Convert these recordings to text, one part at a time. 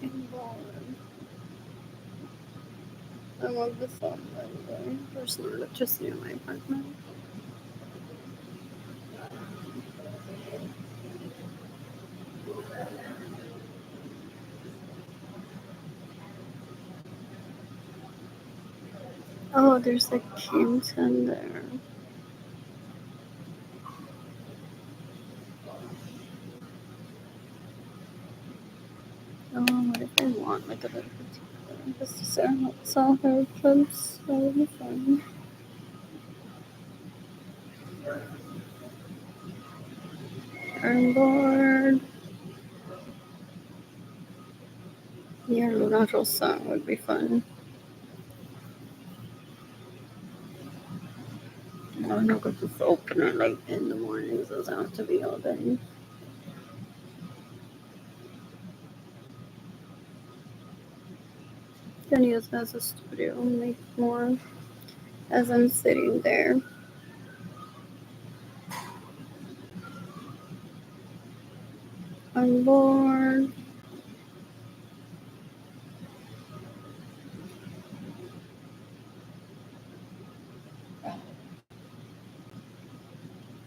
I'm bored. I love the sun, by the way. There's no electricity in my apartment. Oh, there's a Kingston there. Oh, what if I want like a little bit just to sell hair clips? That would be fun. I'm bored. Yeah, a natural sun would be fun. I'm not going to open it like in the mornings. It doesn't have to be all day. Can use it as a studio and make more as I'm sitting there. I'm bored.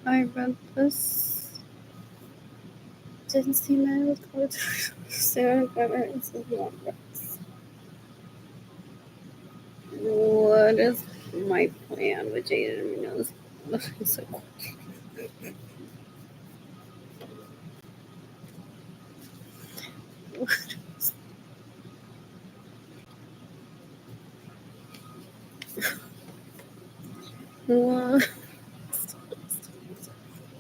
I read this. Didn't see my record. Sarah Evans is not this. What is my plan with Jaden Munoz? So what?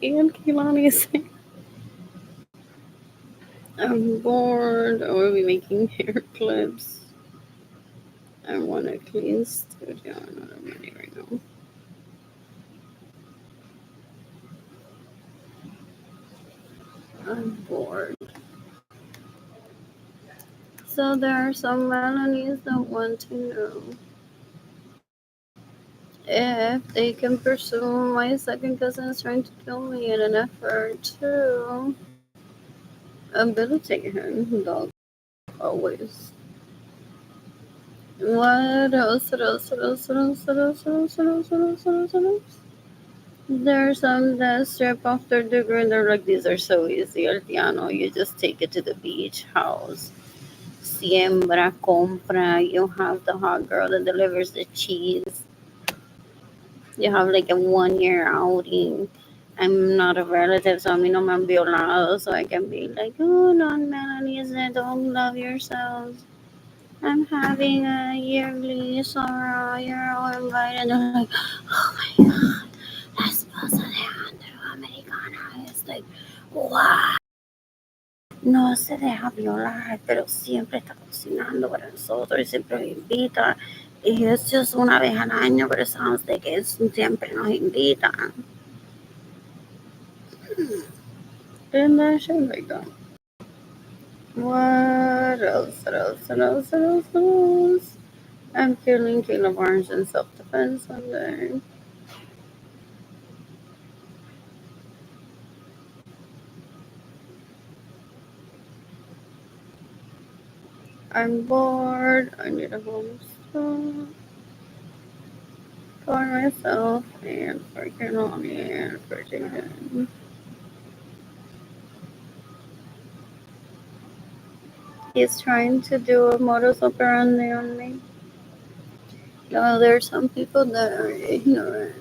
And Kehlani is saying, I'm bored. I will be making hair clips. I want a clean studio. I'm not ready right now. I'm bored. So there are some Melanies that want to know if they can pursue my second cousin is trying to kill me in an effort to habilitate him. Dog, always. What else? What else? What else? What else? What else? What else? What else? What else? What else? What else? There are some that strip off their degree and they're like, these are so easy. El Tiano, you just take it to the beach house. Siembra, compra. You have the hot girl that delivers the cheese. You have like a 1 year outing. I'm not a relative, so a mí no me han violado, so I can be like, oh, non Melanies that don't love yourselves. I'm having a yearly sorrow. You're all invited. They're like, oh my god, la esposa de Andrew Americana is like, wow. No se deja violar, pero siempre está cocinando para nosotros y siempre nos invita. Y es just una vez al año, pero sounds like siempre nos invitan. And that shit like that. What else? What else? What else? What else? What else? I'm killing Caleb Barnes in self-defense one day. I'm bored. I need a home stop for myself and for Kehlani and for Jaden. He's trying to do a modus operandi on me. No, there are some people that are ignorant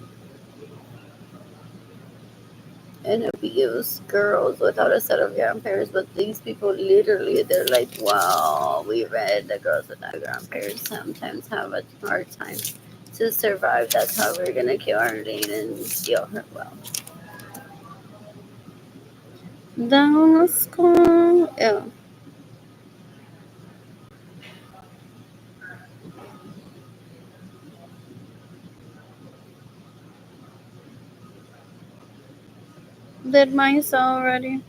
and abuse girls without a set of grandparents, but these people literally, they're like, wow, we read the girls without grandparents sometimes have a hard time to survive. That's how we're gonna kill Arlene and steal her wealth. Down the school, yeah. Did mine sell already?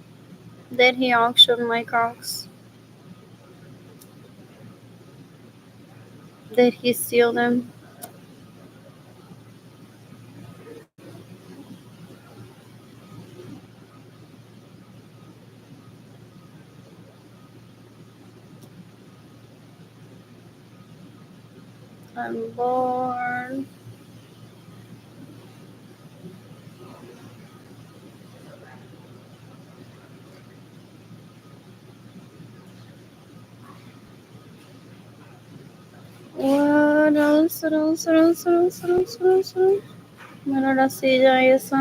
Did he auction my Crocs? Did he steal them? I'm bored. What else? What else? What else? What else? What else? What else? What else? Bueno, ahora sí ya eso.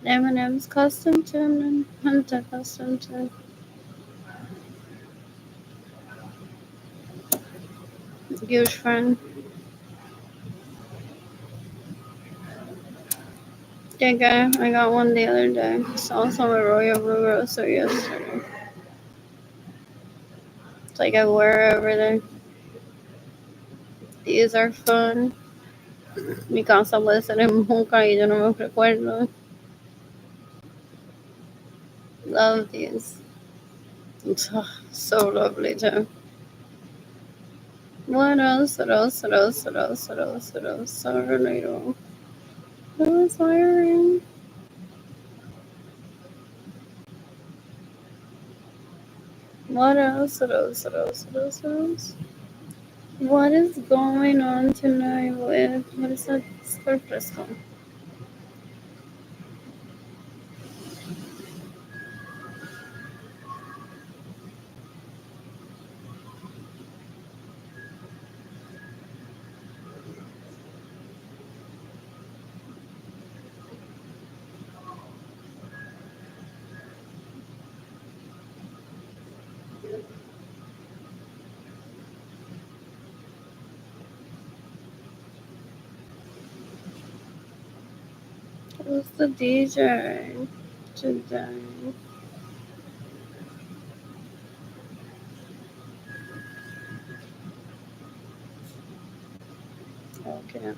Eminem's custom tune and Hunter custom tune. Huge fan. That guy, I got one the other day. Saw some at Royal Blue Grocer yesterday. It's like I wear every day. These are fun. Mi casa puede ser en Moca y yo no me recuerdo. Love these. It's so lovely too. What else? What else? What else? What else? What else? What else? So relatable. Who is hiring? What else? What else? What else? What else? What else? What is going on tonight with what is that surface one? Who's the DJ today? Okay.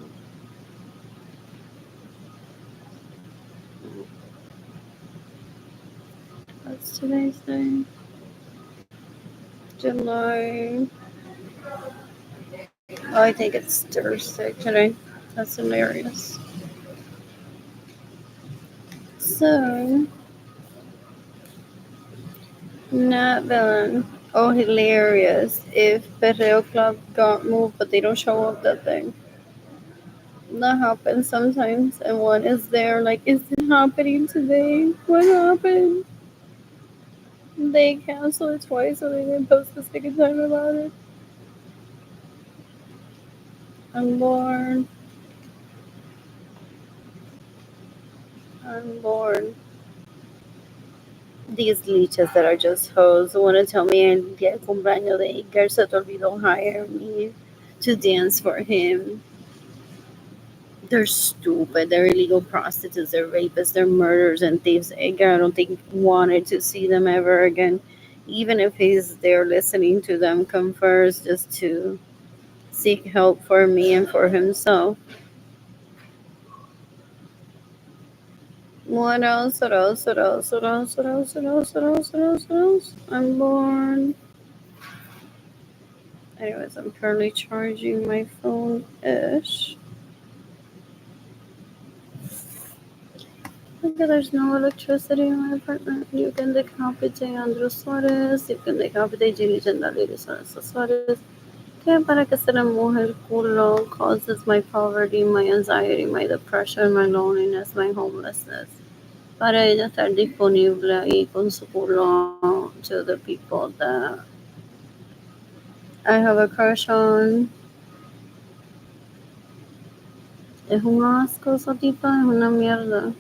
What's today's day? July. Oh, I think it's Thursday today. That's hilarious. So, not villain. Oh, hilarious. If Perreo Club got moved, but they don't show up that thing. That happens sometimes, and one is there, like, is it happening today? What happened? They cancel it twice, so they didn't post the second time about it. I'm bored. I'm bored. These leeches that are just hoes want to tell me el día de cumpleaños de Iker se te olvidó hire me to dance for him. They're stupid. They're illegal prostitutes. They're rapists. They're murderers and thieves. Edgar, I don't think wanted to see them ever again. Even if he's there listening to them converse just to seek help for me and for himself. What else? What else? What else? What else? What else? What else? What else? What else? What else? I'm bored. Anyways, I'm currently charging my phone ish. Okay, there's no electricity in my apartment. You can decapitate Andrew Suarez. You can decapitate Jimmy Chandali Suarez. Que para que ser a mujer culo causes my poverty, my anxiety, my depression, my loneliness, my homelessness. Para ella estar disponible ahí con su culo to the people that I have a crush on. Es un asco esa tipa, es una mierda.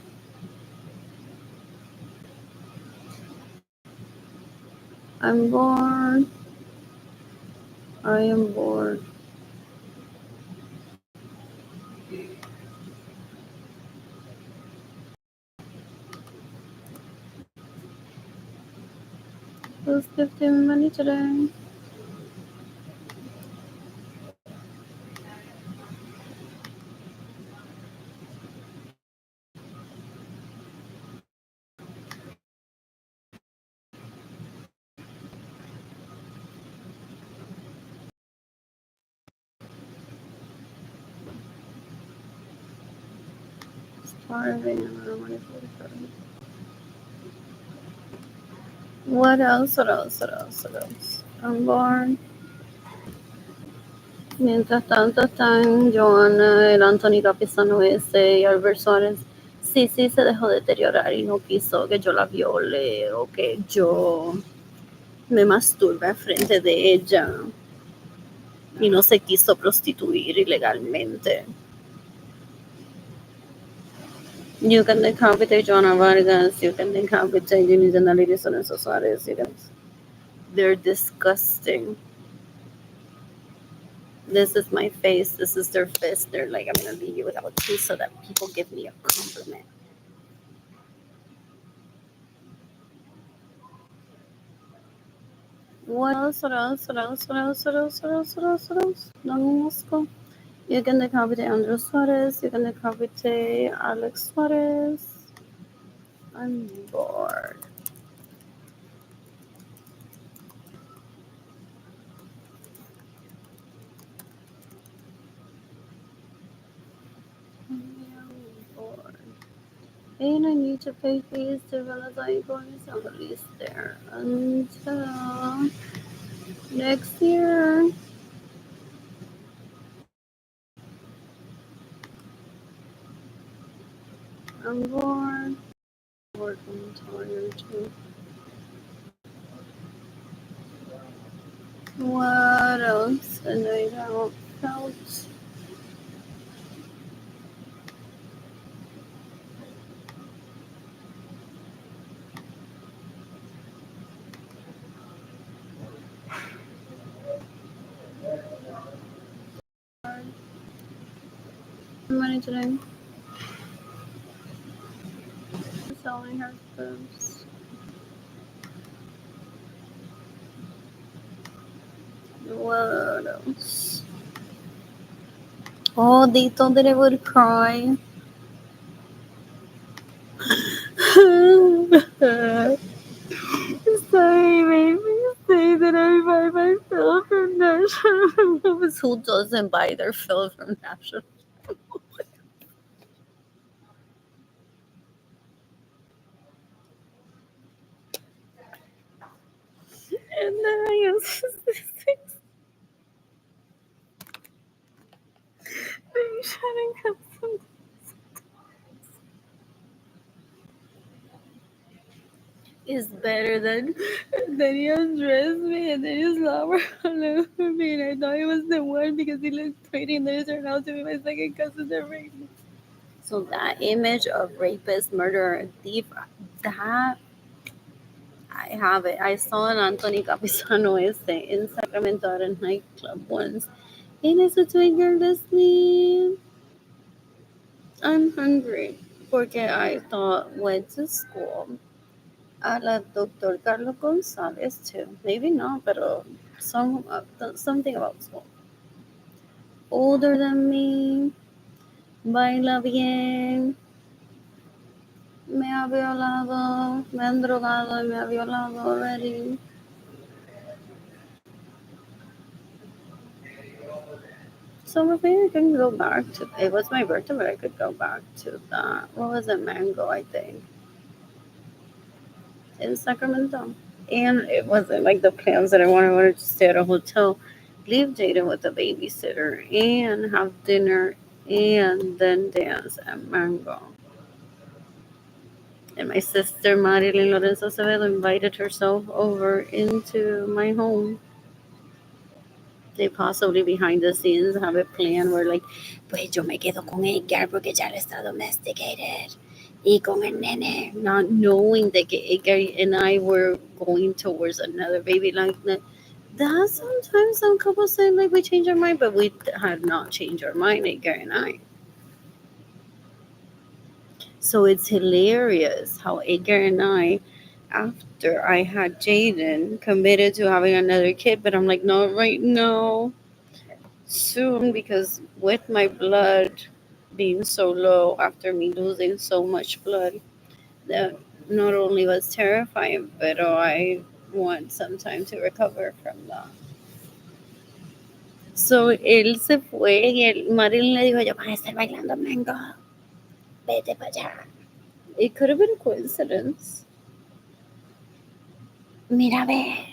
I'm bored. I am bored. Who's gifting money today? What else? What else? What else? What else? I'm born. Mientras tanto están Joana, el Anthony Capisano ese y Albert Suárez. Sí, sí, se dejó deteriorar y no quiso que yo la viole o que yo me masturbe frente de ella y no se quiso prostituir ilegalmente. You can decapitate Joana Vargas, you can decapitate Eunice Analytis Lorenzo Suarez, you can... They're disgusting. This is my face, this is their fist. They're like, I'm gonna leave you without teeth so that people give me a compliment. What else? What else? What else? What else? What else? What else? What else? What else? Don Mosco. You can decapitate Andres Suarez. You can decapitate Alex Suarez. I'm bored. And I need to pay fees to Valentine Coins at least there until next year. I'm bored. Working tired too. What else? And I don't felt. Money today. Selling her boobs. What else? Oh, they thought that I would cry. Sorry, made me say that I buy my film from National Movies. Who doesn't buy their film from National? And then I use this. They shouldn't have some. Is better than he undressed me and then he slobbered all over me, and I thought he was the one because he looked pretty, and then it turned out to be my second cousin that raped me. So that image of rapist, murderer, thief, that I have it. I saw an Anthony Capisano in Sacramento at a nightclub once. And I said to a girl, Leslie, I'm hungry. Porque I thought went to school. I love Dr. Carlos Gonzalez too. Maybe not, but something about school. Older than me, baila bien, me ha violado, me han drogado y me ha violado already. So maybe I can go back to it. Was my birthday, but I could go back to that. What was it? Mango, I think, in Sacramento. And it wasn't like the plans that I wanted. I wanted to stay at a hotel, leave Jaden with a babysitter, and have dinner, and then dance at Mango. And my sister Marilyn Lorenzo Acevedo invited herself over into my home. They possibly behind the scenes have a plan where like, pues yo me quedo con Edgar porque ya está domesticated. Y con el nene, not knowing that Edgar and I were going towards another baby. Like that sometimes some couples say like we change our mind, but we had not changed our mind, Edgar and I. So it's hilarious how Edgar and I, after I had Jaden, committed to having another kid, but I'm like, no, right now, soon, because with my blood being so low after me losing so much blood, that not only was terrifying, but I want some time to recover from that. So él se fue y Marilyn le dijo, yo van a estar bailando mango. Vete para allá. It could have been a coincidence. Mira, ve.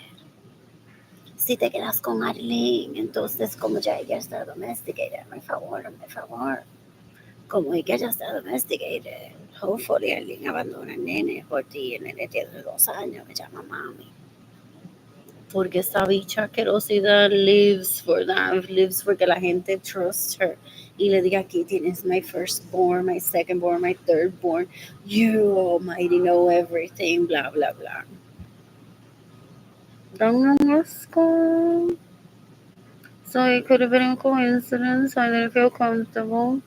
Si te quedas con Arlene, entonces como ya ella está domesticated, por favor, por favor. Como ella ya está domesticated, hopefully Arlene abandona al nene por ti, el nene tiene 2 años, me llama mami. Porque esta bicha asquerosidad lives porque la gente trusts her. Y le diga, aquí tienes my firstborn, my secondborn, my thirdborn. You almighty know everything, blah, blah, blah. Don't ask her. So it could have been a coincidence. I didn't feel comfortable.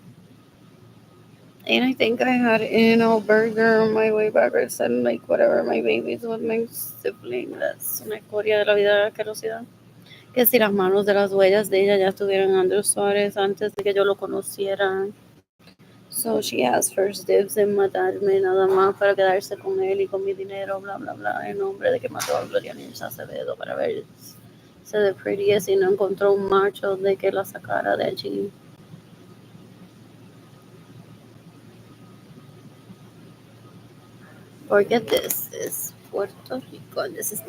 And I think I had In-N-Out Burger on my way back. I said, like, whatever, my baby's with my sibling. That's una historia de la vida de la asquerosidad. Que si las manos de las huellas de ella ya estuvieran en Andrew Suárez antes de que yo lo conociera. So she has first dibs en matarme nada más para quedarse con él y con mi dinero, bla, bla, bla, en nombre de que mató a Gloria Ninja Acevedo para ver se de prettiest y no encontró un macho de que la sacara de allí. Forget this is Puerto Rico and this is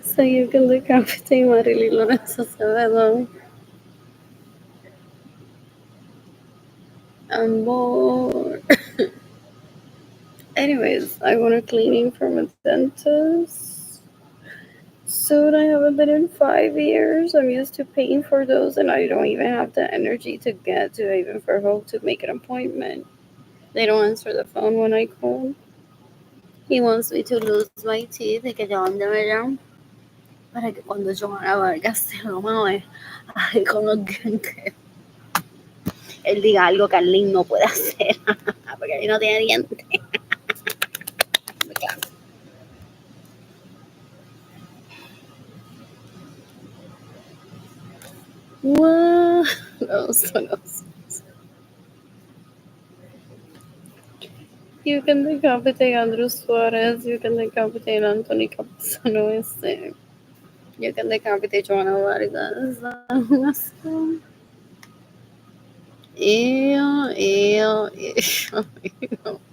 so you can decapitate Marilyn Lorenzo Acevedo. I'm bored. Anyways, I want a cleaning from a dentist. Soon I haven't been in 5 years. I'm used to paying for those, and I don't even have the energy to get to even for Hope to make an appointment. They don't answer the phone when I call. He wants me to lose my teeth y que yo ande allá para que cuando Johanna Vargas se lo mueve ay, con los dientes, él diga algo que Arlene no puede hacer porque él no tiene dientes. What? No, so no. You can decapitate Andrew Suarez. You can decapitate Anthony Capasano. You can decapitate Johanna Vargas. Ew, ew, ew,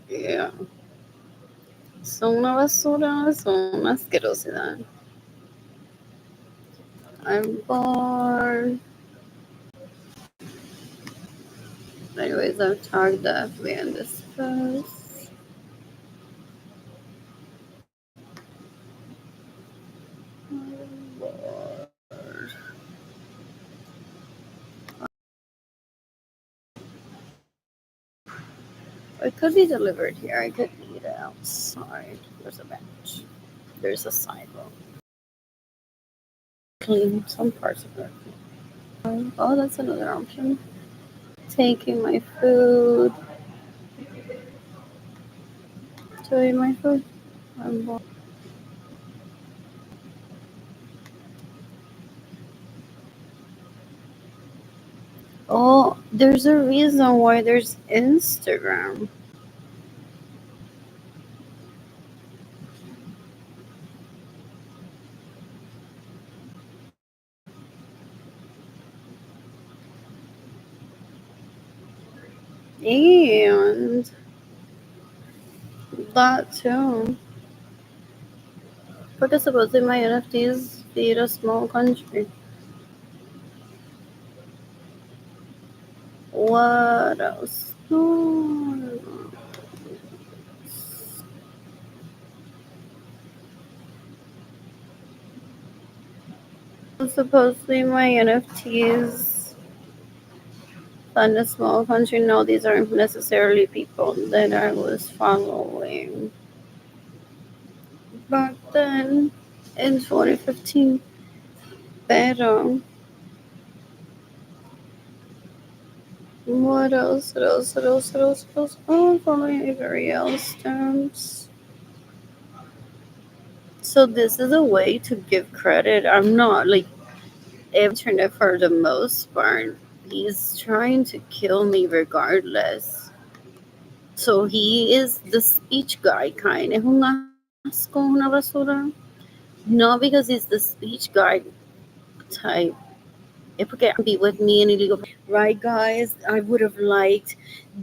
ew. Son una basura, son una asquerosidad. I'm bored. Anyways, I've tagged the FB in this post. I'm bored. It could be delivered here. I could eat it outside. There's a bench. There's a sidewalk. Clean some parts of it. Oh, that's another option. Taking my food. To eat my food. I'm bored. Oh, there's a reason why there's Instagram. And that too. Porque supposedly my NFTs feed a small country. What else? Supposedly my NFTs fund a small country. No, these aren't necessarily people that I was following. Back then, in 2015, pero what else? What else? What else? What else? What else? Oh, I'm following Avery L stamps. So this is a way to give credit. I'm not like internet for the most part. He's trying to kill me regardless. So he is the speech guy kind. Es un asco, una basura. Not because he's the speech guy type. Es porque be with me and he go, right guys, I would have liked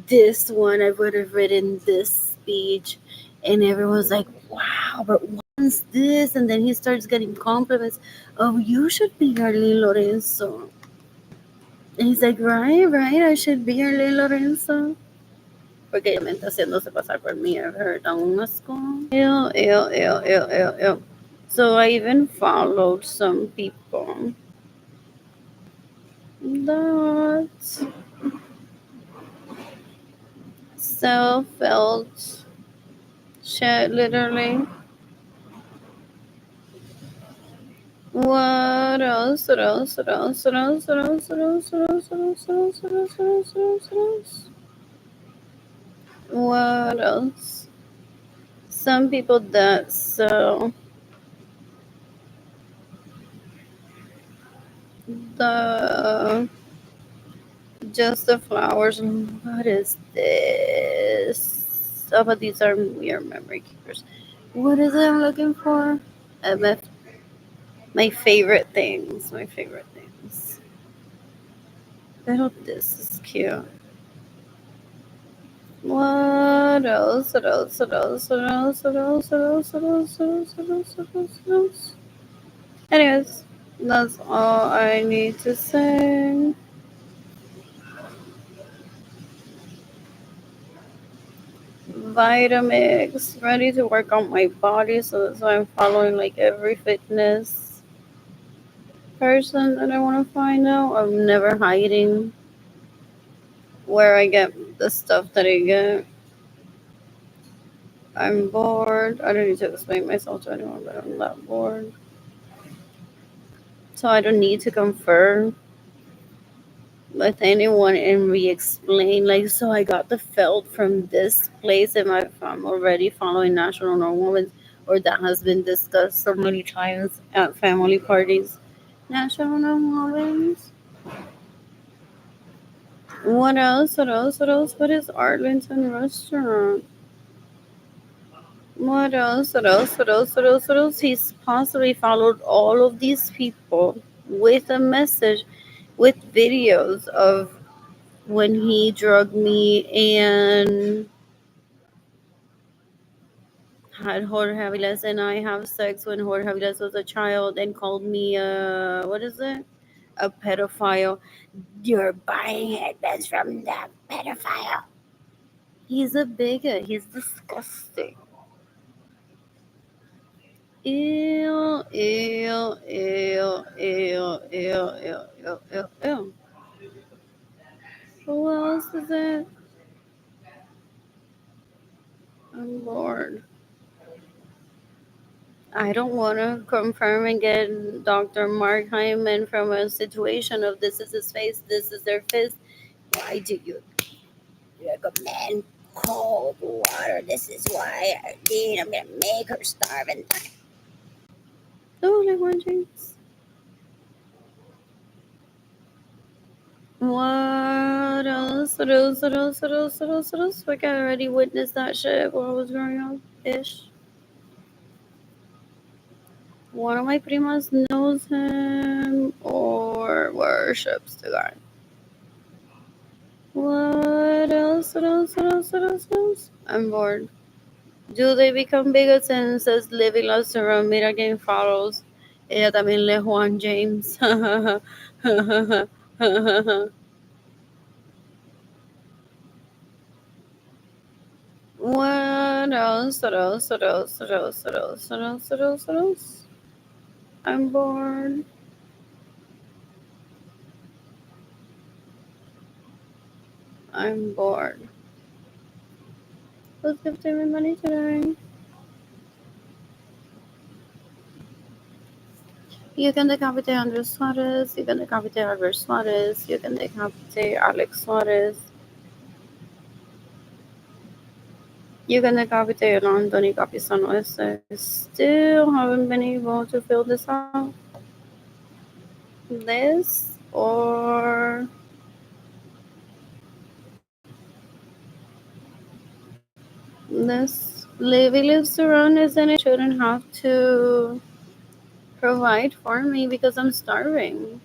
this one. I would have written this speech. And everyone's like, wow, but what's this? And then he starts getting compliments. Oh, you should be Arlene Lorenzo. And he's like, right, I should be Arlene Lorenzo. Porque ella me está haciéndose pasar por mí. I've heard un asco. Ew. So I even followed some people that self-felt shit, literally. What else? What else? What else? What else? What else? What else? What else? What else? What else? What else? What else? What else? What else? What else? Some people that sell the just the flowers. What is this? Oh, but these are weird memory keepers. What is it I'm looking for? MF. My favorite things. My favorite things. Pero this is cute. What else? What else? What else? What else? What else? What else? What else? What else? What else? What else? What else? Anyways, that's all I need to say. Vitamix, ready to work on my body, so that's why I'm following like every fitness person that I want to find out. I'm never hiding where I get the stuff that I get. I'm bored. I don't need to explain myself to anyone, but I'm that bored. So I don't need to confer with anyone and re-explain. Like, so I got the felt from this place, and I'm already following National Normal Women's, or that has been discussed so many times at family parties. National Normal Women's. What else? What else? What else? What is Arlington Restaurant? What else? What else? What else? What else? What else? He's possibly followed all of these people with a message, with videos of when he drugged me and had Jorge Aviles and I have sex when Jorge Aviles was a child and called me what is it? A pedophile. You're buying headbands from that pedophile. He's a bigot. He's disgusting. Ew, ew, ew, ew, ew, ew, ew, ew, ew. Who else is it? I'm bored. I don't want to confirm and get Dr. Mark Hyman from a situation of this is his face, this is their fist. Why do you recommend cold water? This is why I did. I'm going to make her starve and die. Oh, like one drinks. What else? What else? What else? What else? What else? What else? Like I already witnessed that shit while I was growing up ish. One of my primas knows him or worships the guy. What else? What else? What else? What else? What else? I'm bored. Do they become bigots? And says Livy Lazaro, mira quien follows. Ella también lee Juan James. What else? What else? What else? What else? What else? What else? What else? What else? I'm bored. I'm bored. Who's gifting me money today? You can decapite Andres Suarez. You can decapite Albert Suarez. You can decapite Alex Suarez. You can decapitate Anthony Capisano. I still haven't been able to fill this out. This or This Livy lives around us and it shouldn't have to provide for me because I'm starving.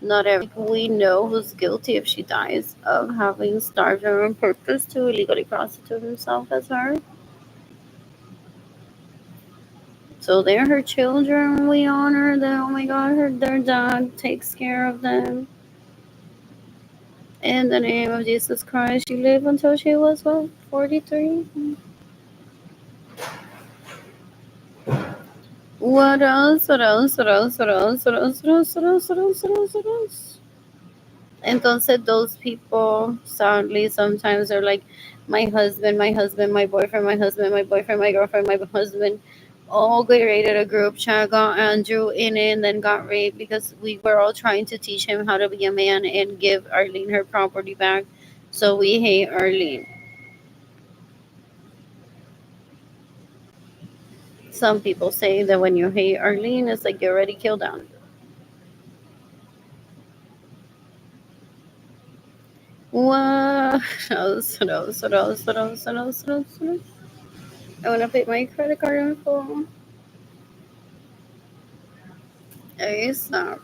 Not every we know who's guilty if she dies of having starved her on purpose to illegally prostitute himself as her. So they're her children. We honor them. Oh my God, their dad takes care of them. In the name of Jesus Christ, she lived until she was what, 43. What else? What else? What else? What else? What else? What else? What else? What else? What else? What else? Entonces those people sadly sometimes are like my husband, my boyfriend, my husband, my boyfriend, my girlfriend, my husband, all created a group chat, got Andrew in it, and then got raped because we were all trying to teach him how to be a man and give Arlene her property back. So we hate Arlene. Some people say that when you hate Arlene, it's like you already killed Andrew. What else? What else? What else? What else? What else? What else? What else? I want to put my credit card info. Hey, stop.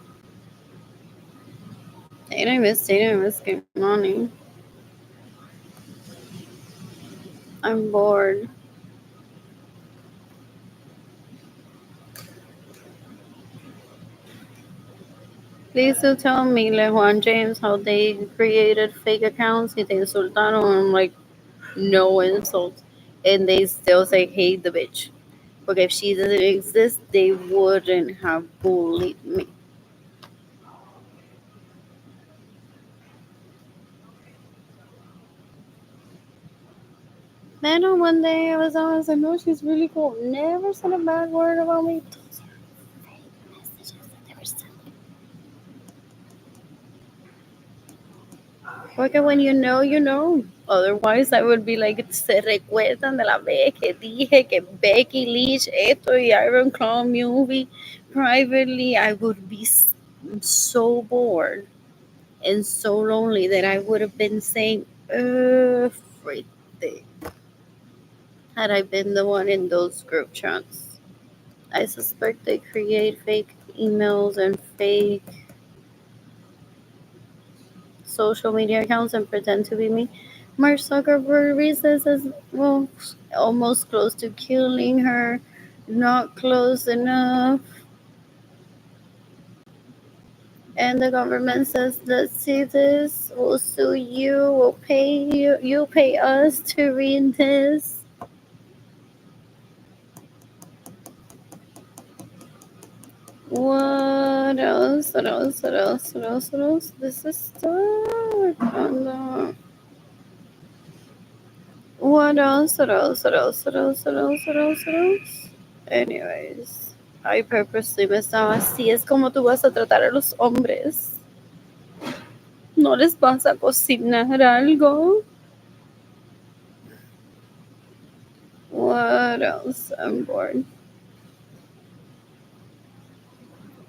Stay miss good morning. I'm bored. Please do tell me, like Juan James, how they created fake accounts y te insultaron. I'm like, no insult. And they still say, hate the bitch. Porque if she doesn't exist, they wouldn't have bullied me. Then on one day, I was always like, no, she's really cool. Never said a bad word about me. Those are fake messages that they were sending. Porque when you know, you know. Otherwise, I would be like, se recuerdan de la vez que dije que Becky Leach, esto y Iron Claw movie privately, I would be so bored and so lonely that I would have been saying everything had I been the one in those group chats. I suspect they create fake emails and fake social media accounts and pretend to be me. Mark Zuckerberg reasons as well, almost close to killing her, not close enough. And the government says, let's see this, we'll sue you, we'll pay you, you pay us to read this. What else? What else? What else? What else? What else? This is stuck on the. What else? What else? What else? What else? What else? What else? What else? Anyways, I purposely me estaba así. Es como tú vas a tratar a los hombres. No les vas a cocinar algo. What else? I'm bored.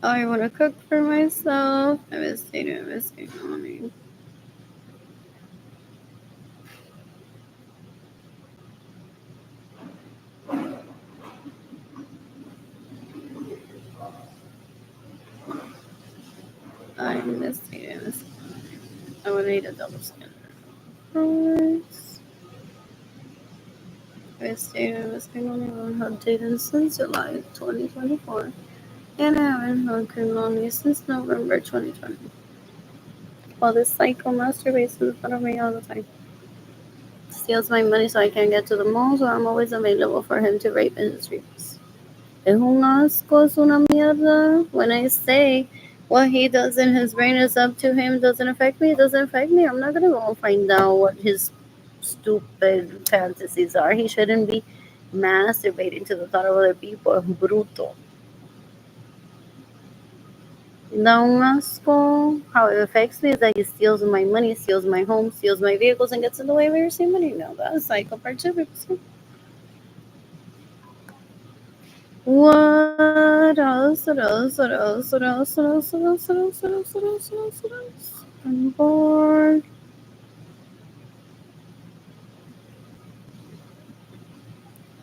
I want to cook for myself. I miss Tatum. I miss Mommy. I miss Tatum. I want to eat a double skin. Rice. I miss Tatum. I miss Mommy. I haven't had Tatum since July 2024. And I haven't had Kimani since November 2020. While this psycho masturbates in front of me all the time. Steals my money so I can't get to the mall, so I'm always available for him to rape in the streets. Es un asco, es una mierda. When I say what he does in his brain is up to him, doesn't affect me, it doesn't affect me. I'm not gonna go and find out what his stupid fantasies are. He shouldn't be masturbating to the thought of other people. Bruto. Da un asco. How it affects me is that he steals my money, steals my home, steals my vehicles, and gets in the way of your money. No, that's psycho part 2%. What else? What else? What else? What else? What else? What else? What else? What else? What else? What else? What else? I'm bored.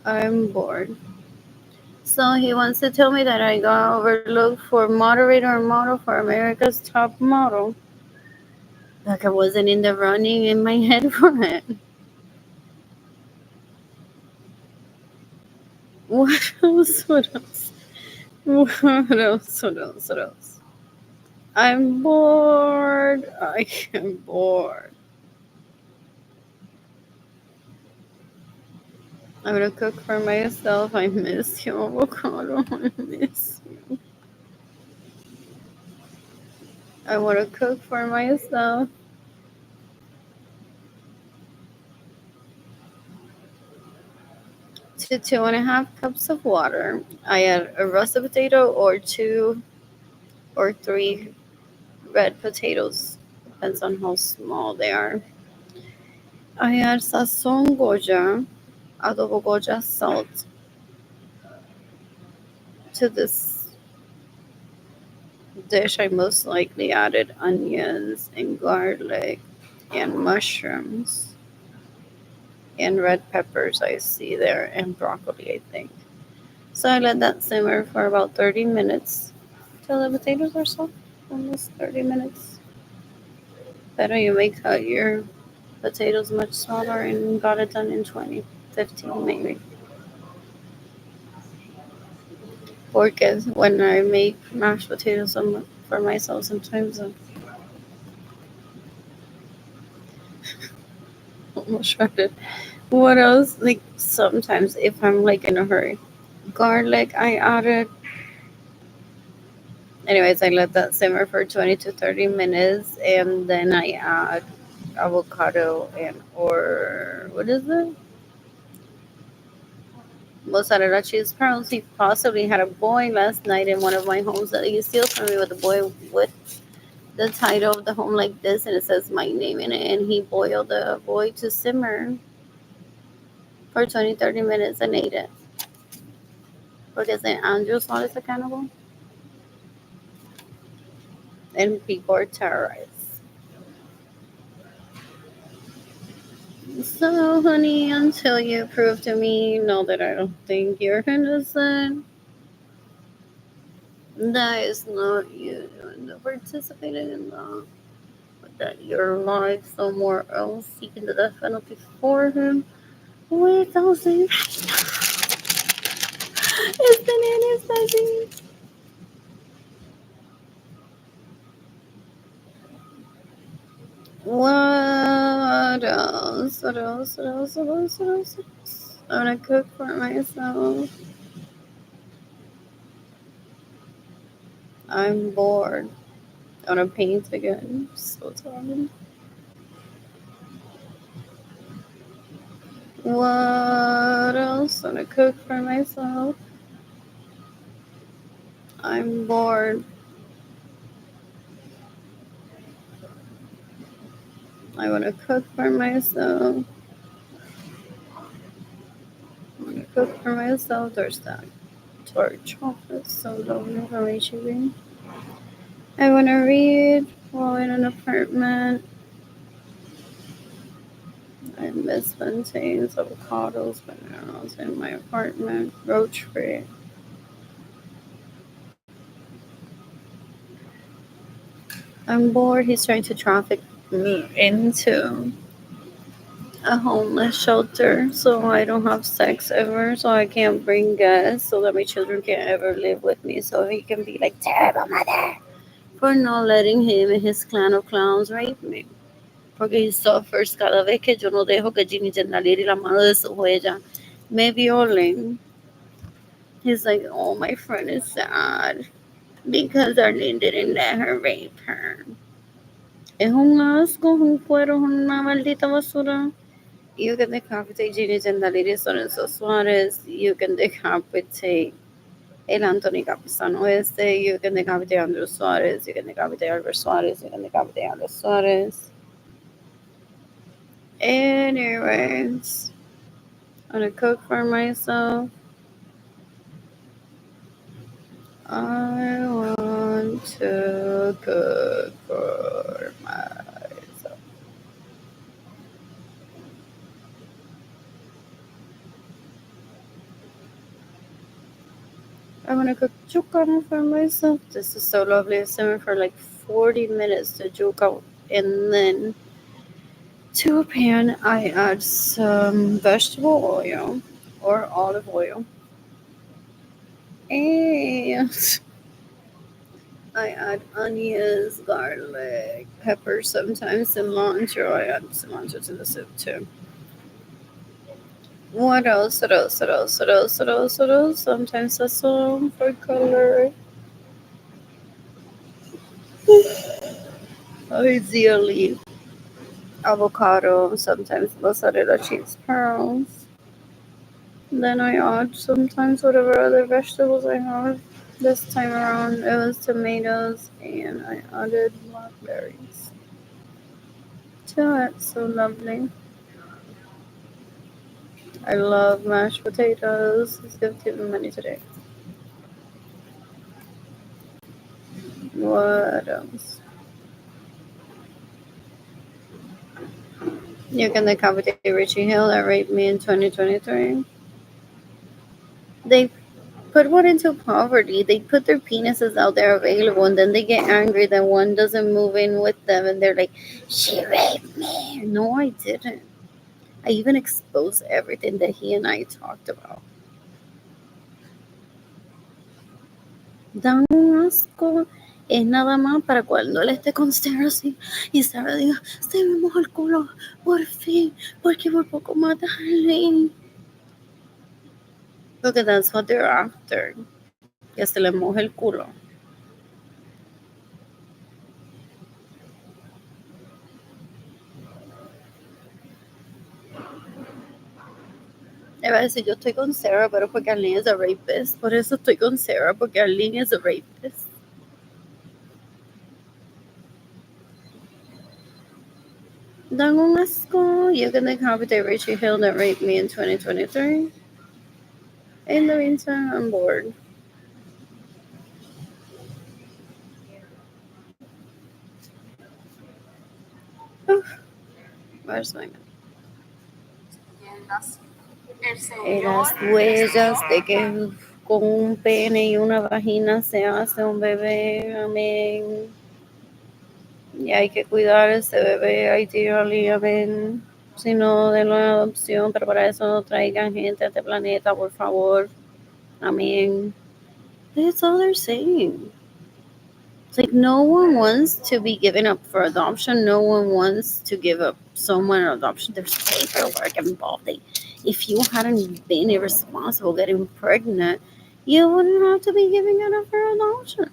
I'm bored. So he wants to tell me that I got overlooked for moderator or model for America's Top Model. Like I wasn't in the running in my head for it. What else? What else? What else? What else? What else? I'm bored. I am bored. I'm gonna cook for myself. I miss you, avocado. I miss you. I wanna cook for myself. To 2.5 cups of water, I add a russet potato or 2 or 3 red potatoes. Depends on how small they are. I add sazon goja, adobo goja salt to this dish. I most likely added onions and garlic and mushrooms and red peppers I see there and broccoli, I think. So I let that simmer for about 30 minutes till the potatoes are soft. Almost 30 minutes. Better you may cut your potatoes much smaller and got it done in 20, 15 maybe. Porque when I make mashed potatoes for myself sometimes I'm almost shredded. What else? Like sometimes if I'm like in a hurry. Garlic I added. Anyways, I let that simmer for 20 to 30 minutes and then I add avocado and or what is it? Mozzarella cheese pearls. He possibly had a boy last night in one of my homes that he steals from me with a boy with the title of the home like this and it says my name in it and he boiled the boy to simmer for 20-30 minutes and ate it. Porque St. Andrew's not is a cannibal and people are terrorized. So, honey, until you prove to me, no, that I don't think you're innocent, that is not you participating in that. But that your life somewhere else seeking the death penalty for him. Without saying, it's the nanny's baby. What else? What else? What else? What else? What else? I'm gonna cook for myself. I'm bored. I wanna paint again. So tired. What else? I'm gonna cook for myself. I'm bored. I wanna cook for myself. I'm gonna cook for myself. There's that dark chocolate so lovely from HEB. I wanna read while in an apartment. I miss plantains, avocados, bananas in my apartment. Roach free. I'm bored. He's trying to traffic me into a homeless shelter so I don't have sex ever, so I can't bring guests, so that my children can't ever live with me, so he can be like, terrible mother, for not letting him and his clan of clowns rape me. Porque he suffers cada vez que yo no dejo que Ginny Jennalir y la mano de su huella me violen. He's like, oh, my friend is sad because Arlene didn't let her rape her. Es un asco, es un cuero, es una maldita basura. You can decapitate Ginny Gendaleri, Lorenzo Suarez. You can decapitate El Anthony Capizano Este. You can decapitate Andrew Suarez. You can decapitate Albert Suarez. You can decapitate Albert Suarez. Anyways, I'm gonna cook for myself. I want to cook for myself. want to cook chuka for myself. This is so lovely. It's simmer for like 40 minutes to chuka. And then to a pan, I add some vegetable oil or olive oil. And I add onions, garlic, pepper, sometimes cilantro. I add cilantro to the soup too. What else? What else? What else? What else? What else? What else? Sometimes sazon for color. Ideally, avocado, sometimes mozzarella cheese pearls. Then I add sometimes whatever other vegetables I have. This time around it was tomatoes and I added blackberries to it. So lovely. I love mashed potatoes. Let's give Tim money today. What else? You can decapitate Richie Hill that raped me in 2023. They put one into poverty. They put their penises out there available, and then they get angry that one doesn't move in with them, and they're like, "She raped me." No, I didn't. I even exposed everything that he and I talked about. Dan un asco. Es nada más para cuando él esté con Sarah así y Sarah diga, se me mojó el culo, por fin, porque por poco mata a Arlene. Porque that's what they're after. Que se le moje el culo. Iba a decir, yo estoy con Sarah, pero porque Arlene es a rapist. Por eso estoy con Sarah, porque Arlene es a rapist. Dan un asco. You can decapitate Richie Hill that raped me in 2023. In the meantime, I'm bored. Where's my En las huellas de que con un pene y una vagina se hace un bebé, amén. Y hay que cuidar a ese bebé, ideally, amén. Si no, denlo en adopción, pero para eso no traigan gente a este planeta, por favor. Amén. That's all they're saying. It's like no one wants to be given up for adoption. No one wants to give up someone adoption. There's paperwork involved. If you hadn't been irresponsible getting pregnant, you wouldn't have to be giving it up for adoption.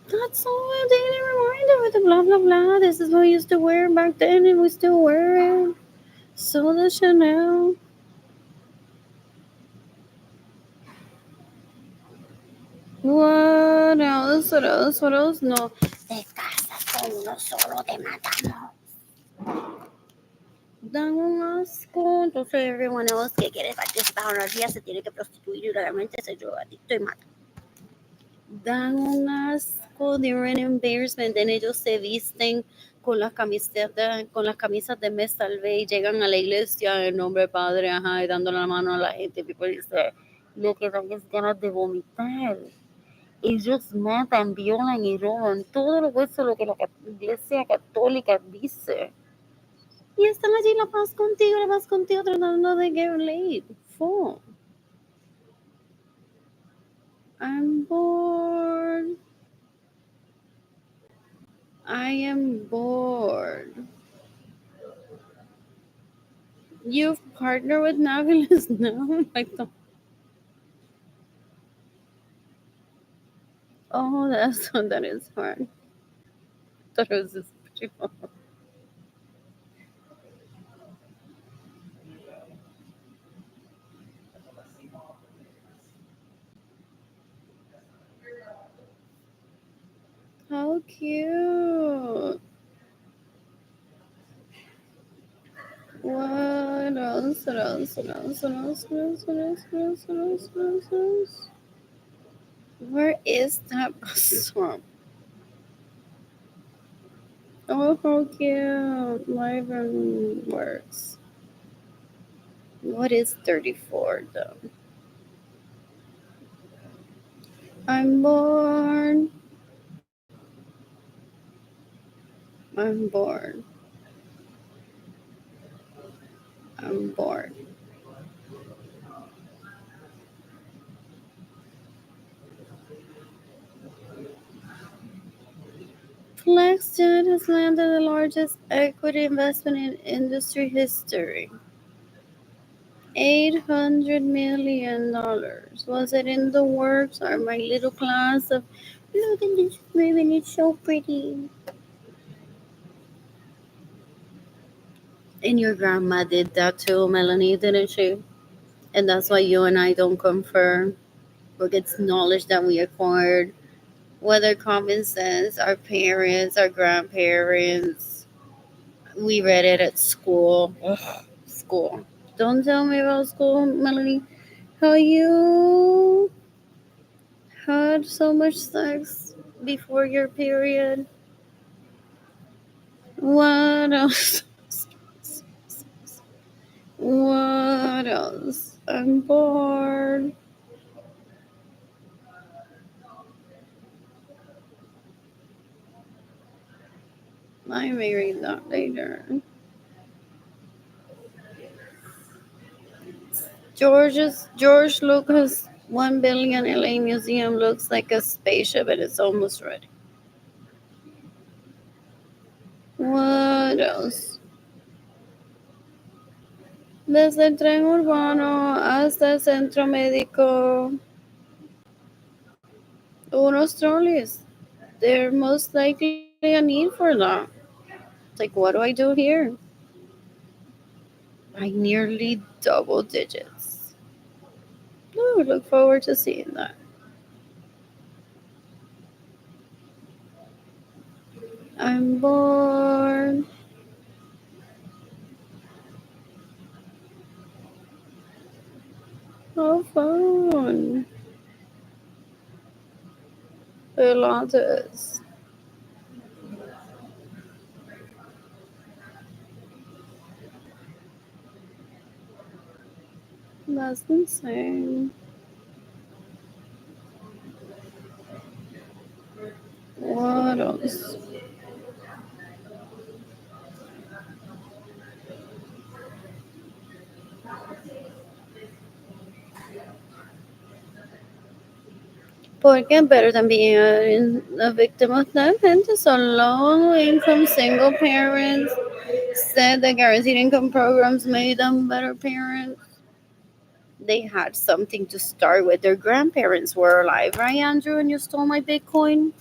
That's all a daily reminder with the blah blah blah. This is what we used to wear back then, and we still wear it. So the Chanel. What else? What else? What else? No. Te casas con uno solo, te matamos. Dan un asco. Entonces, everyone else que quiere participar en la orgía se tiene que prostituir y realmente se drogadicto y mata. Dan un asco. They're an embarrassment. Then ellos se visten con las camisas de Me Salvé y llegan a la iglesia en nombre del Padre, ajá, y dando la mano a la gente. People dice, lo que dan es ganas de vomitar. Ellos matan, violan y roban todo lo que la iglesia católica dice. Y están allí la paz contigo, tratando de get laid. Full. I'm bored. I am bored. You've partnered with Navilis now? Like the... Oh, that is hard. Thought it was just pretty hard. How cute. What else? What else? What else? What else? What else? What else? What else? What else? What else? What else? Where is that bus from? Oh, how cute. Live and works. What is 34 though? I'm bored. I'm bored. I'm bored. FlexGen has landed the largest equity investment in industry history. $800 million. Was it in the works or my little class of look at this ribbon, it's so pretty? And your grandma did that too, Melanie, didn't she? And that's why you and I don't confer. Look, it's knowledge that we acquired, whether common sense, our parents, our grandparents. We read it at school. Ugh, school. Don't tell me about school, Melanie. How you had so much sex before your period? What else? What else? I'm bored. I may read that later. George Lucas 1 billion LA museum looks like a spaceship and it's almost ready. What else? Desde el tren urbano hasta el centro médico, unos trolleys. There most likely a need for that. Like, what do I do here? I nearly double digits. Oh, look forward to seeing that. I'm bored. How fun. Pilates. That's insane. What else? Porque better than being a victim of that. Gente, so low income single parents said that guaranteed income programs made them better parents. They had something to start with. Their grandparents were alive, right, Andrew? And you stole my Bitcoin?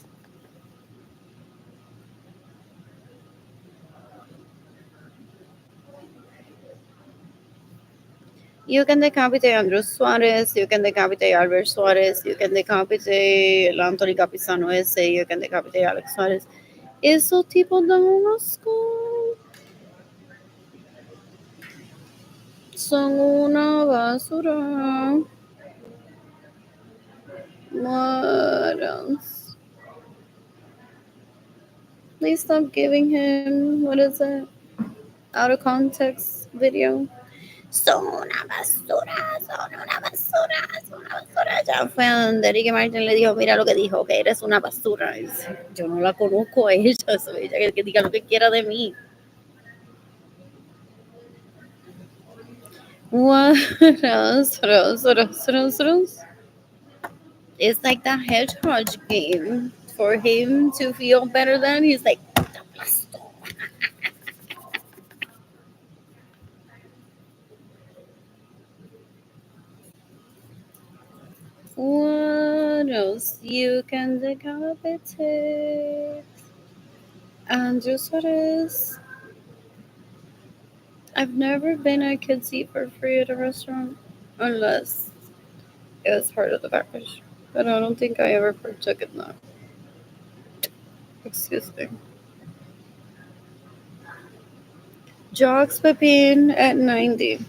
You can decapitate Andrew Suarez, you can decapitate Albert Suarez, you can decapitate el Anthony Capizano ese, you can decapitate Alex Suarez. Esos tipos dan un asco. Son una basura. What else? Please stop giving him, what is it? Out of context video. Son una basura, son una basura, son una basura. Ya fue a donde Ricky Martin le dijo, mira lo que dijo, que eres una basura. Y dice, yo no la conozco a ella, soy ella que diga lo que quiera de mí. What else? What else? What else? What else? What else? It's like the hedgehog game. For him to feel better than, he's like, what else? You can decapitate. Andrew Suarez. I've never been a kids eat for free at a restaurant unless it was part of the package. But I don't think I ever partook in that. Excuse me. Jocks Pepin at 90.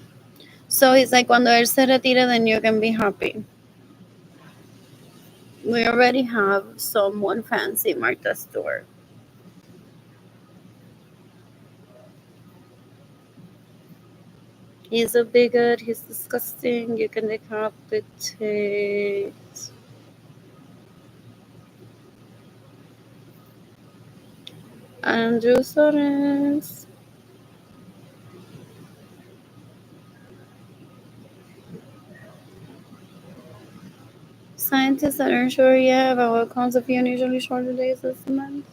So he's like, cuando él se retire, then you can be happy. We already have someone fancy Martha Stewart. He's a bigot. He's disgusting. You can decapitate. Androsaurus. Scientists are unsure yet about what causes a few unusually shorter days this month.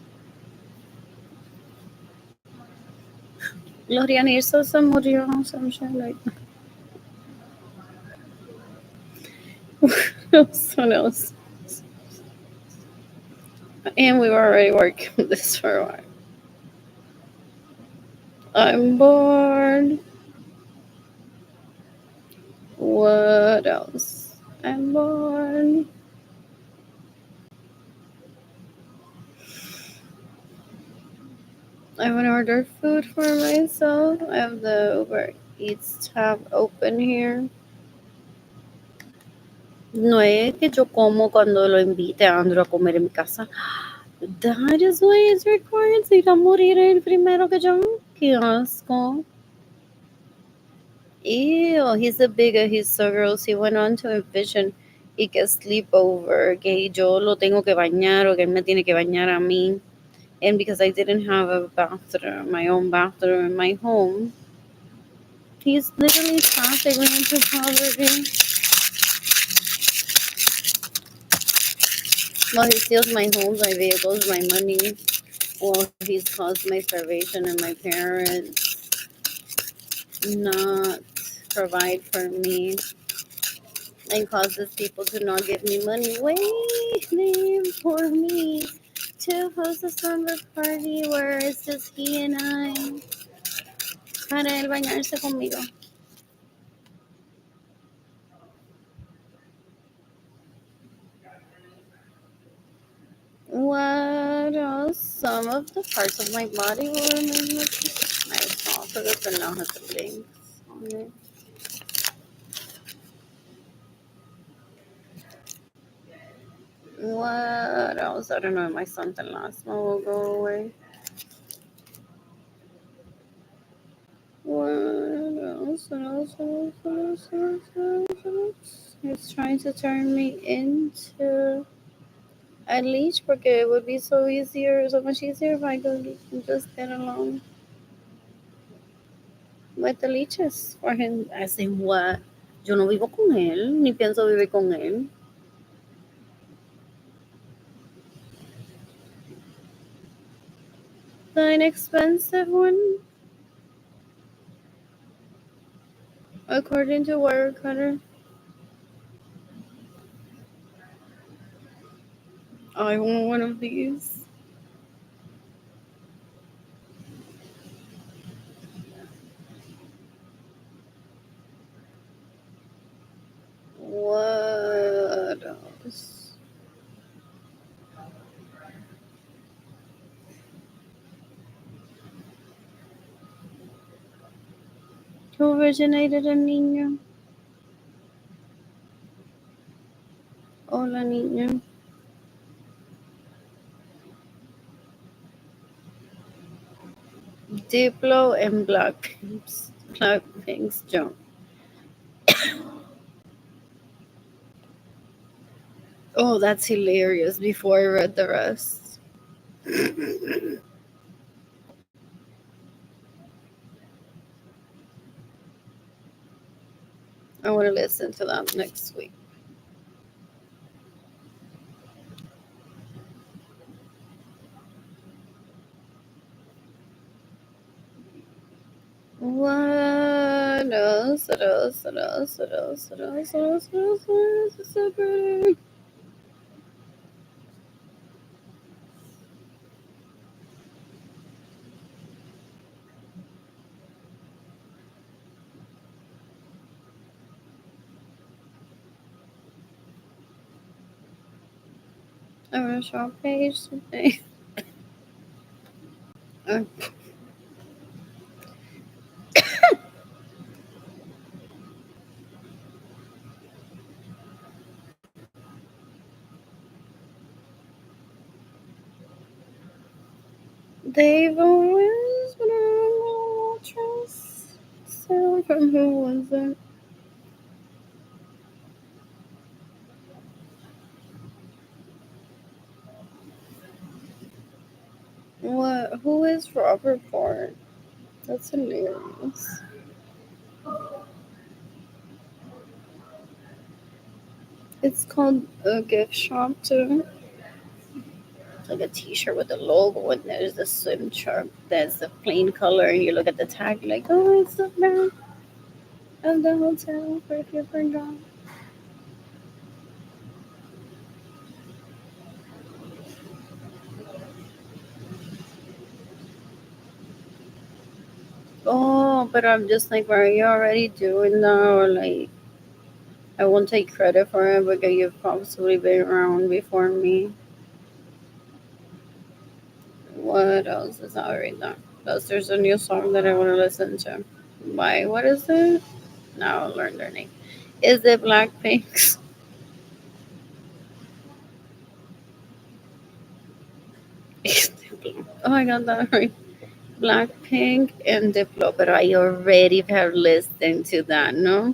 Gloria Sosa murió some shit like what else? And we were already working on this for a while. I'm bored. What else? I'm bored. I want to order food for myself. I have the Uber Eats tab open here. No es que yo como cuando lo invite a Andrew a comer en mi casa. That is why it's required. Se irá a morir el primero que yo. Qué asco. Ew, he's a bigger, he's so gross. He went on to envision y que sleepover, que yo lo tengo que bañar o que él me tiene que bañar a mí. And because I didn't have a bathroom, my own bathroom in my home, he's literally passing me into poverty. Well, he steals my homes, my vehicles, my money. Well, he's caused my starvation and my parents not provide for me and causes people to not give me money waiting for me to host a slumber party where it's just he and I para él bañarse conmigo. What else? Some of the parts of my body will remain my esophagus and now has the blinks on it. What else? I don't know if my Santa Lasma will go away. What else? What else? What else? What else? What else? What else? It's trying to turn me into a leech porque it would be so much easier if I could just get along with the leeches for him. I say, what? Yo no vivo con él, ni pienso vivir con él. The inexpensive one, according to Wirecutter. I want one of these. What else? Who originated a niño? Hola, niño. Diplo and Blackpink's jump. Oh, that's hilarious. Before I read the rest. I want to listen to that next week. What else? What else? What else? What else? What else? What else? What else? What else? It's so pretty. I want to show a page today. Uh, They've always been a trust. So from who was it? What Who is Robert Ford? That's hilarious. It's called a gift shop too. It's like a T-shirt with the logo, and there's the swim trunk. That's the plain color, and you look at the tag, like, oh, it's the brand of the hotel for if you forgot. Oh, but I'm just like, why are you already doing that? Or like, I won't take credit for it because you've possibly been around before me. What else is already done? Plus, there's a new song that I want to listen to. Why? What is it? Now I'll learn their name. Is it Blackpink's? Oh, I got that right. Blackpink and Diplo, but I already have listened to that, no?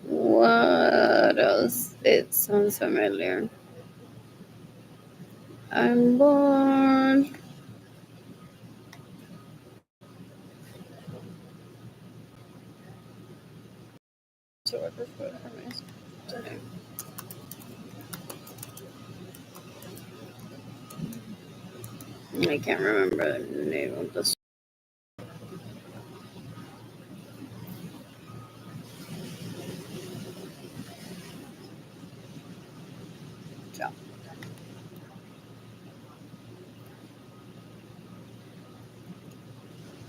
What else? It sounds familiar. I'm bored. To order food for me today. I can't remember the name of the song.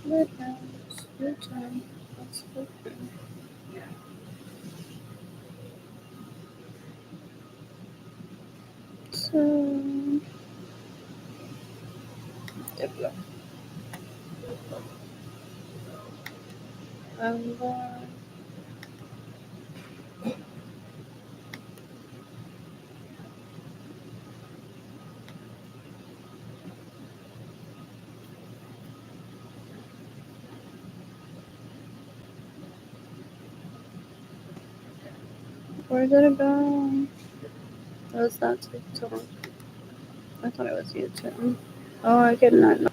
Good house, good time. That's good. So, Diplo. I'm bored. Where did it go? Was that TikTok? I thought it was YouTube. Oh, I could not know.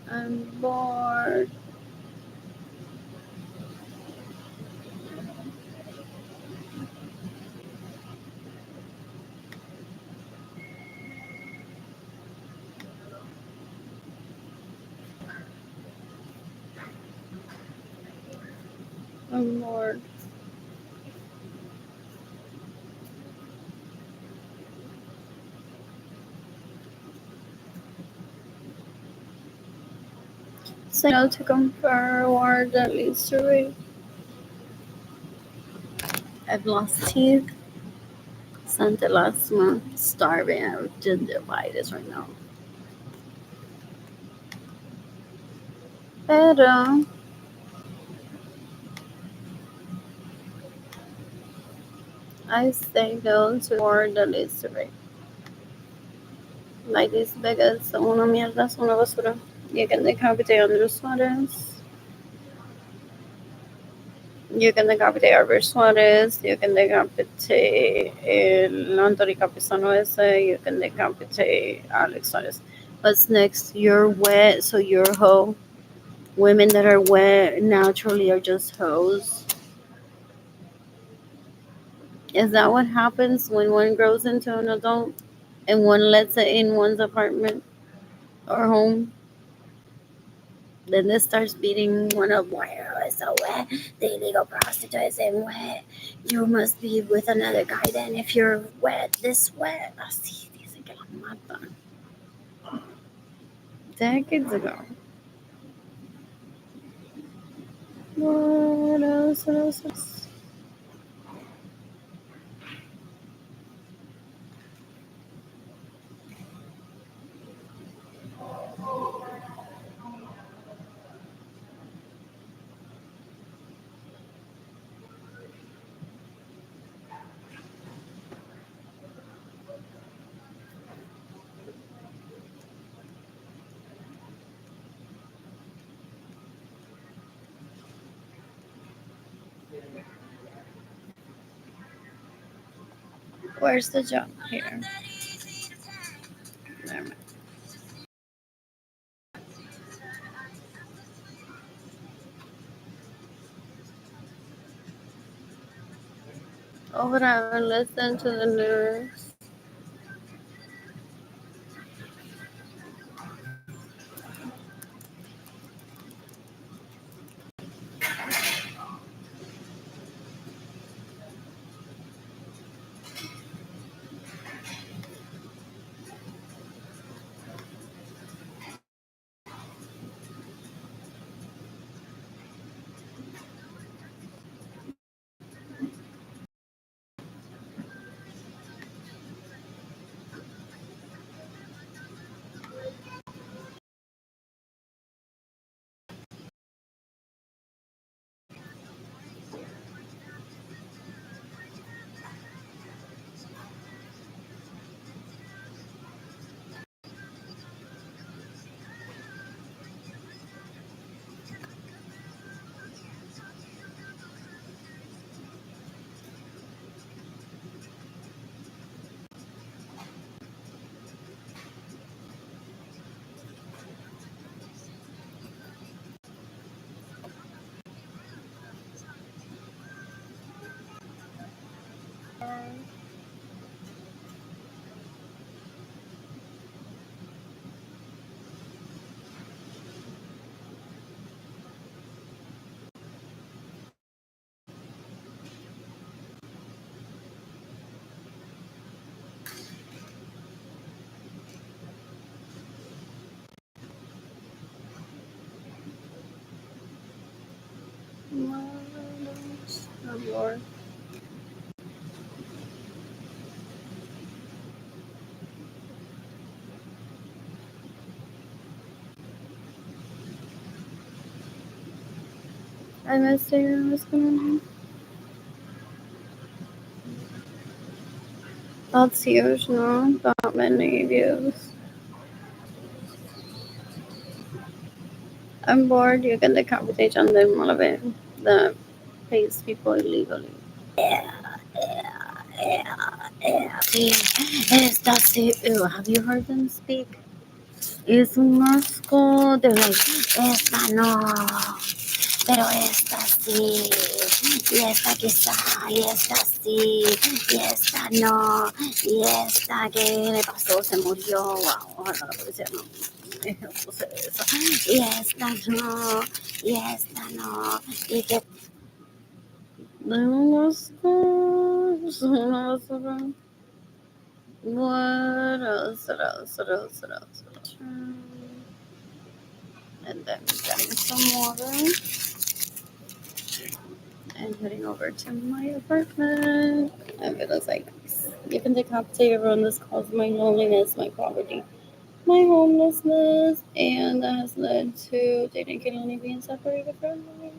I'm bored. I'm bored. Signal to compare award that leads to rape. I've lost teeth since the last month. Starving. I have gingivitis right now. Pero I say no to award that leads to rape. Like these beggars son una mierda, son una basura. You can decapitate Andrew Suarez. You can decapitate Albert Suarez. You can decapitate el Anthony Capizano ese. You can decapitate Alex Suarez. What's next? You're wet, so you're a hoe. Women that are wet naturally are just hoes. Is that what happens when one grows into an adult and one lets it in one's apartment or home? Then this starts beating one up. Why are you so wet? The illegal prostitute is in wet. You must be with another guy then if you're wet, this wet. Así dicen que la matan. Decades ago. What else? What else? What else? Where's the jump here? Never mind. Oh, but I haven't listened to the news. Oh, Lord. I missed it. What's going on? That's huge, no? That many views. I'm bored. You can decapitate on them all of it. That pays people illegally. Sí, esta sí. Ew, have you heard them speak? Es un asco. They're like, esta no, pero esta sí, y esta quizá, y esta sí, y esta no, y esta que le pasó, se murió, wow, ojalá la policía no me puse eso, y esta no, y esta no, y que no asco. What else? What else? What else? What else? And then getting some water and heading over to my apartment. And it was like, you can decapitate everyone. This caused my loneliness, my poverty, my homelessness, and that has led to dating Kilani being separated from me.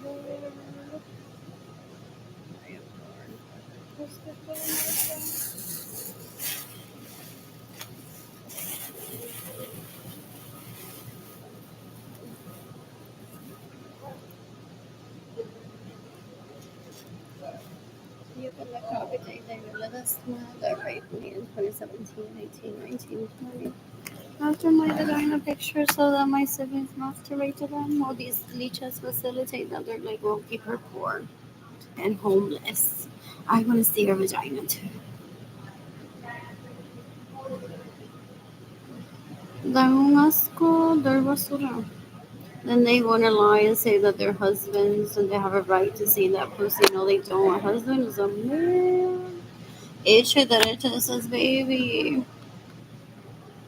You can look up it. They let us know that raped me in 2017, 18, 19, 20. After my designer picture so that my siblings masturbated them, all these leeches facilitate that they're like, we'll keep her poor and homeless. I want to see her vagina too. Dar un asco, dar basura. Then they want to lie and say that they're husbands and they have a right to see that pussy. No, they don't. A husband is a man. Hecho derecho says, baby.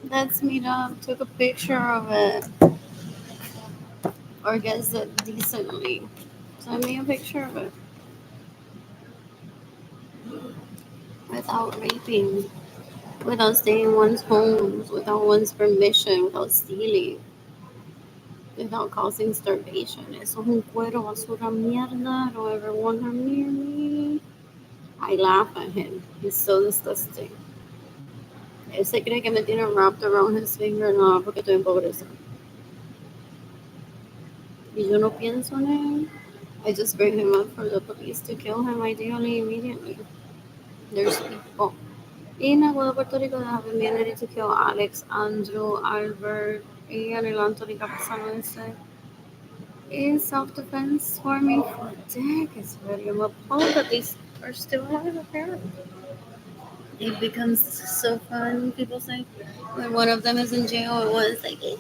Let's meet up. Took a picture of it. Or gets it decently. Send me a picture of it. Without raping. Without staying in one's homes. Without one's permission. Without stealing. Without causing starvation. Eso es un cuero basura mierda. Don't ever want her near me. I laugh at him. He's so disgusting. Él se cree que me tiene wrapped around his finger. No, porque estoy en pobreza. Y yo no pienso en él. I just bring him up for the police to kill him ideally immediately. There's people. In Aguada, Puerto Rico, they have been ready to kill Alex, Andrew, Albert, and el Anthony que ha pasado ese. In self-defense swarming for decades, already. I'm appalled that these are still having a parent. It becomes so fun. People say when one of them is in jail, and one's like, y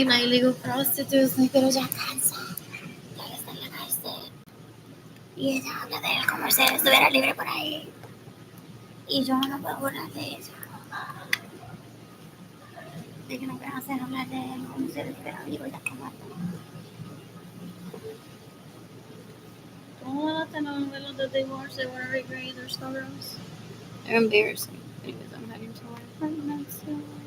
una illegal prostitutes, like, pero ya cansa, ya está en la cárcel. Y ella habla de él como si él estuviera libre por ahí. Y yo no puedo hablar de ella. De que no puedo hacer hablar de él como si él estuviera vivo, ya que muerto. Todas las telenovelas that they watch, they want to recreate their sorrows. They're embarrassing. Anyways, I'm heading to my apartment soon.